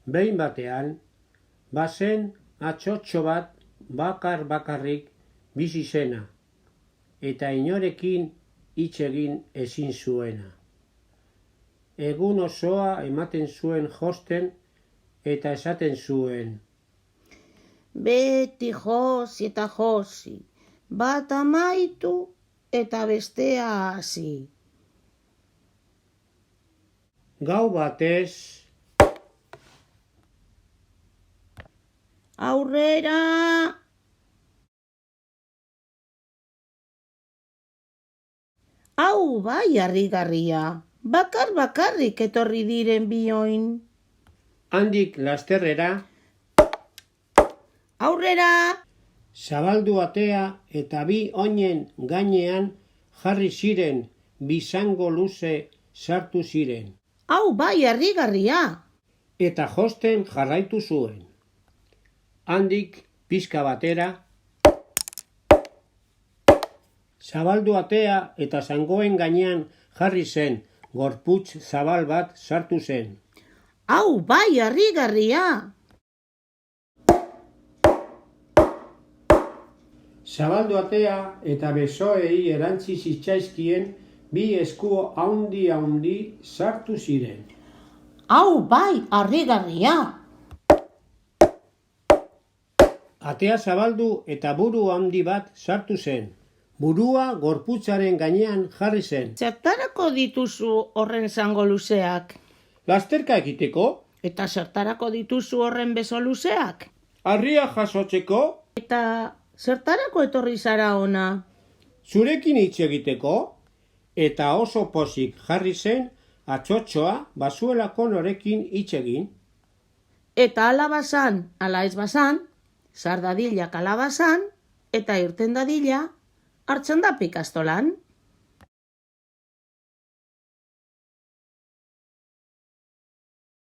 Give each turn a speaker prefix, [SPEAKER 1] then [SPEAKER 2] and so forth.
[SPEAKER 1] Behin batean, bazen atxotxo bat bakarrik bizi zena, eta inorekin hitz egin ezin zuena. Egun osoa ematen zuen josten eta esaten zuen:
[SPEAKER 2] beti josi eta josi, bat amaitu eta bestea hasi.
[SPEAKER 1] Gau batez,
[SPEAKER 2] aurrera! Hau bai harrigarria, bakarrik etorri diren bioin.
[SPEAKER 1] handik lasterrera,
[SPEAKER 2] Aurrera!
[SPEAKER 1] zabaldu atea eta bi oinen gainean jarri ziren, bizango luze sartu ziren,
[SPEAKER 2] Hau bai harrigarria,
[SPEAKER 1] eta josten jarraitu zuen. Handik pixka batera, zabaldu atea eta zangoen gainean jarri zen, gorputz zabal bat sartu zen.
[SPEAKER 2] hau bai harrigarria.
[SPEAKER 1] Zabaldu atea eta besoei erantzi zitzaizkien bi esku haundi sartu ziren.
[SPEAKER 2] Hau bai harrigarria.
[SPEAKER 1] Atea zabaldu eta buru handi bat sartu zen. Burua gorputzaren gainean jarri zen.
[SPEAKER 2] Zertarako dituzu horren zango luzeak?
[SPEAKER 1] Lasterka egiteko,
[SPEAKER 2] Eta zertarako dituzu horren beso luzeak?
[SPEAKER 1] harria jasotzeko,
[SPEAKER 2] Eta zertarako etorri zara ona?
[SPEAKER 1] zurekin hitz egiteko, eta oso pozik jarri zen atxotxoa bazuelako norekin hitz egin.
[SPEAKER 2] Eta ala bazan, ala ez bazan, sar dadila kalabazan, eta irten dadila hartzen da pikastolan.